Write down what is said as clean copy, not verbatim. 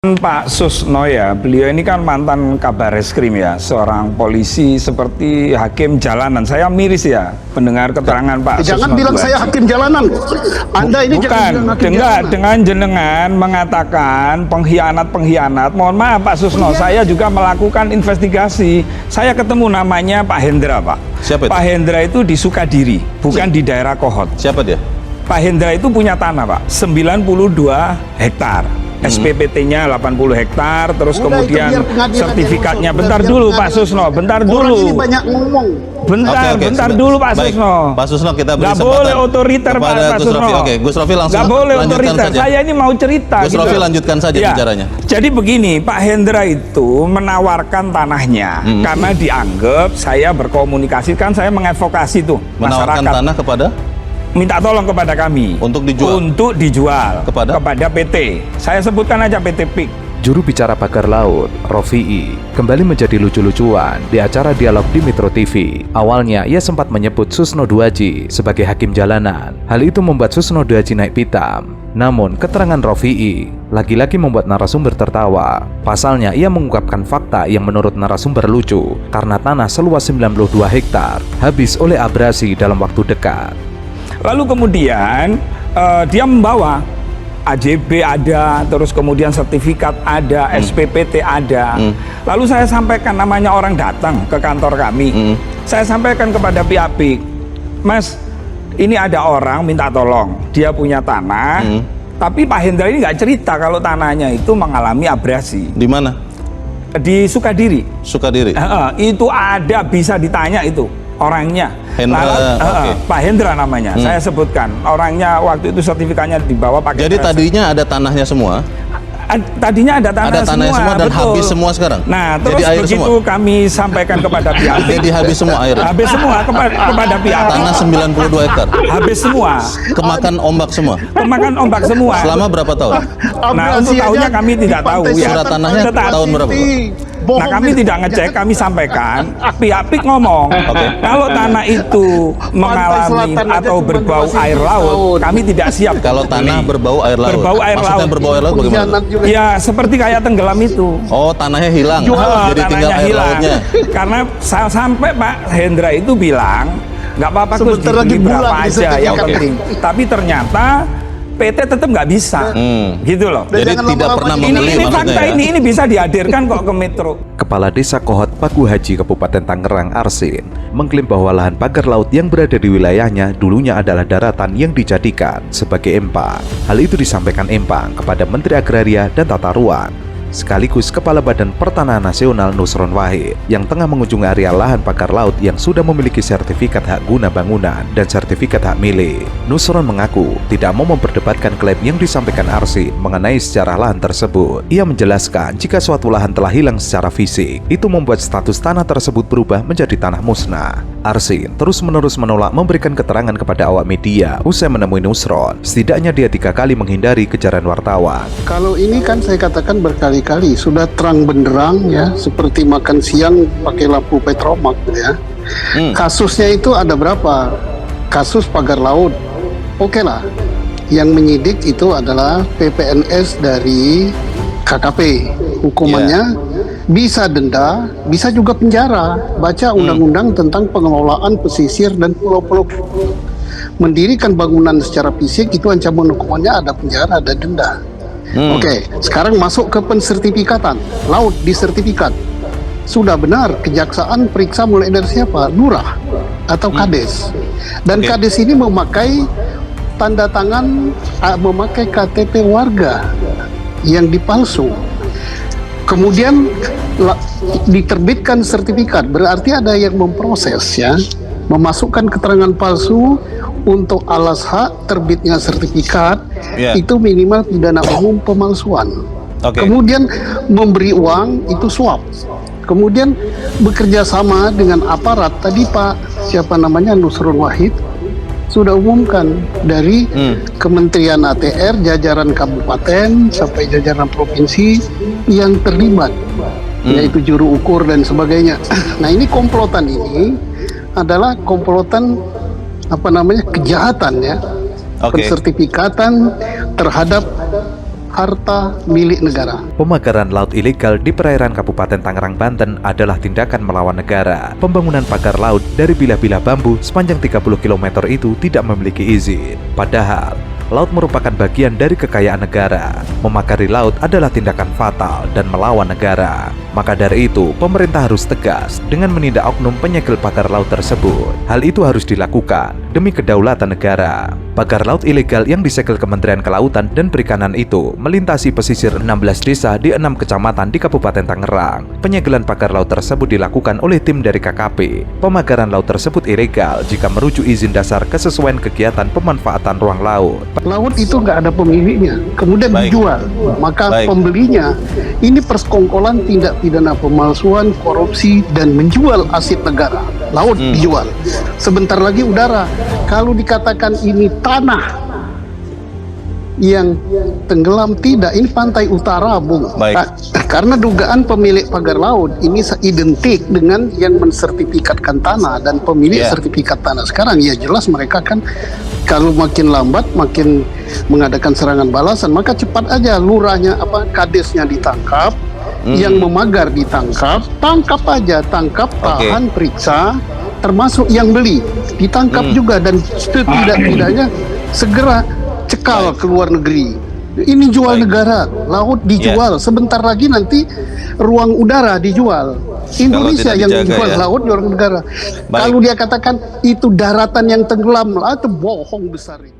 Pak Susno ya, beliau ini kan mantan Kabar Eskrim ya, seorang polisi seperti hakim jalanan. Saya miris ya mendengar keterangan Pak Susno. Jangan bilang saya hakim jalanan. Anda ini bukan, dengan jenengan mengatakan pengkhianat. Mohon maaf Pak Susno, saya juga melakukan investigasi. Saya ketemu namanya Pak Hendra, Pak. Siapa itu? Pak Hendra itu di Sukadiri, bukan di daerah Kohot. Siapa dia? Pak Hendra itu punya tanah, Pak, 92 hektar. SPPT-nya 80 hektar, terus kemudian sertifikatnya. Bentar dulu Pak Susno, bentar dulu. Orang ini banyak ngomong. Bentar dulu Pak Susno. Pak Susno, kita beri nggak kesempatan boleh otoriter Pak Susno. Oke, Gus Rofi langsung nggak boleh lanjutkan otoriter. saja. Saya ini mau cerita. Gus Rofi lanjutkan saja bicaranya. Jadi begini, Pak Hendra itu menawarkan tanahnya karena dianggap saya berkomunikasi, kan saya mengadvokasi tuh menawarkan masyarakat. Tanah kepada? Minta tolong kepada kami untuk dijual kepada PT. Saya sebutkan aja PT PIK. Juru bicara pagar laut, Rofi'i, kembali menjadi lucu-lucuan di acara dialog di Metro TV. Awalnya ia sempat menyebut Susno Duaji sebagai hakim jalanan. Hal itu membuat Susno Duaji naik pitam. Namun keterangan Rofi'i lagi-lagi membuat narasumber tertawa. Pasalnya ia mengungkapkan fakta yang menurut narasumber lucu karena tanah seluas 92 hektar habis oleh abrasi dalam waktu dekat. Lalu kemudian dia membawa AJB ada, terus kemudian sertifikat ada, SPPT ada. Lalu saya sampaikan, namanya orang datang ke kantor kami. Saya sampaikan kepada pihak PIK, Mas, ini ada orang minta tolong, dia punya tanah, tapi Pak Hendra ini nggak cerita kalau tanahnya itu mengalami abrasi. Di mana? Di Sukadiri. Sukadiri. Itu ada, bisa ditanya itu orangnya. Hendra, Pak Hendra namanya. Saya sebutkan orangnya, waktu itu sertifikatnya dibawa pakai. Jadi tadinya ada tanahnya semua. Tadinya ada tanah semua dan betul. habis semua sekarang. Nah, terus jadi air begitu semua. kami sampaikan kepada pihak. Jadi habis semua air. Habis semua kepada pihak. Tanah 92 hektar. Habis semua. Kemakan ombak semua. Kemakan ombak semua. Selama berapa tahun? Nah, untuk tahunnya kami tidak tahu ya. Surat tanahnya tahun berapa? Nah, kami tidak ngecek, kami sampaikan, pihak PIK ngomong, kalau tanah itu mengalami atau berbau air laut, kami tidak siap. Kalau tanah berbau air laut. Berbau air Maksudnya laut. berbau air laut bagaimana? Ya, seperti kayak tenggelam itu. Oh, tanahnya hilang. Jadi tinggal air lautnya. Karena sampai Pak Hendra itu bilang, nggak apa-apa Gus, dibeli berapa aja yang penting. Tapi ternyata PT tetap nggak bisa, gitu loh. Jadi tidak pernah membeli ini maksudnya fakta ya? ini bisa dihadirkan kok ke Metro. Kepala Desa Kohot Paku Haji Kabupaten Tangerang Arsin mengklaim bahwa lahan pagar laut yang berada di wilayahnya dulunya adalah daratan yang dijadikan sebagai empang. Hal itu disampaikan Empang kepada Menteri Agraria dan Tata Ruang sekaligus Kepala Badan Pertanahan Nasional Nusron Wahid yang tengah mengunjungi area lahan pagar laut yang sudah memiliki sertifikat hak guna bangunan dan sertifikat hak milik. Nusron mengaku tidak mau memperdebatkan klaim yang disampaikan Arsin mengenai sejarah lahan tersebut. Ia menjelaskan jika suatu lahan telah hilang secara fisik, itu membuat status tanah tersebut berubah menjadi tanah musnah. Arsin terus-menerus menolak memberikan keterangan kepada awak media usai menemui Nusron. Setidaknya dia 3 kali menghindari kejaran wartawan. Kalau ini kan saya katakan berkali-kali sudah terang benderang ya, seperti makan siang pakai lampu petromak ya. Kasusnya itu ada berapa? Kasus pagar laut, oke lah. Yang menyidik itu adalah PPNS dari KKP. Hukumannya bisa denda, bisa juga penjara. Baca undang-undang tentang pengelolaan pesisir dan pulau-pulau. Mendirikan bangunan secara fisik itu ancaman hukumannya ada penjara, ada denda. Oke, sekarang masuk ke pensertifikatan. Laut disertifikat. Sudah benar, kejaksaan periksa mulai dari siapa? Lurah atau Kades. Dan Kades ini memakai tanda tangan, memakai KTP warga yang dipalsu. Kemudian diterbitkan sertifikat, berarti ada yang memproses ya, memasukkan keterangan palsu untuk alas hak terbitnya sertifikat, itu minimal pidana umum pemalsuan. Kemudian memberi uang itu suap. Kemudian bekerja sama dengan aparat, tadi Pak siapa namanya Nusron Wahid sudah umumkan dari Kementerian ATR, jajaran kabupaten sampai jajaran provinsi yang terlibat, yaitu juru ukur dan sebagainya. Nah, ini komplotan ini adalah komplotan kejahatan ya, pensertifikatan terhadap harta milik negara. Pemagaran laut ilegal di perairan Kabupaten Tangerang, Banten adalah tindakan melawan negara. Pembangunan pagar laut dari bilah-bilah bambu sepanjang 30 km itu tidak memiliki izin. Padahal, laut merupakan bagian dari kekayaan negara. Memagari laut adalah tindakan fatal dan melawan negara. Maka dari itu, pemerintah harus tegas dengan menindak oknum penyegel pagar laut tersebut. Hal itu harus dilakukan demi kedaulatan negara. Pagar laut ilegal yang disegel Kementerian Kelautan dan Perikanan itu melintasi pesisir 16 desa di 6 kecamatan di Kabupaten Tangerang. Penyegelan pagar laut tersebut dilakukan oleh tim dari KKP. Pemagaran laut tersebut ilegal jika merujuk izin dasar kesesuaian kegiatan pemanfaatan ruang laut. Laut itu nggak ada pemiliknya, kemudian dijual. Maka pembelinya ini persekongkolan tindak pidana pemalsuan, korupsi, dan menjual aset negara. Laut dijual. Sebentar lagi udara. Kalau dikatakan ini tanah yang tenggelam, tidak, ini pantai utara, Bung. Karena dugaan pemilik pagar laut ini identik dengan yang mensertifikatkan tanah dan pemilik sertifikat tanah sekarang. Ya jelas mereka kan kalau makin lambat makin mengadakan serangan balasan, maka cepat aja lurahnya kadesnya ditangkap, yang memagar ditangkap, tangkap aja, tahan, periksa, termasuk yang beli ditangkap juga, dan setidak-tidaknya segera cekal ke luar negeri. Ini jual negara, laut dijual. Sebentar lagi nanti ruang udara dijual. Indonesia yang dijual laut, jual negara. Kalau dia katakan itu daratan yang tenggelam, itu bohong besar itu.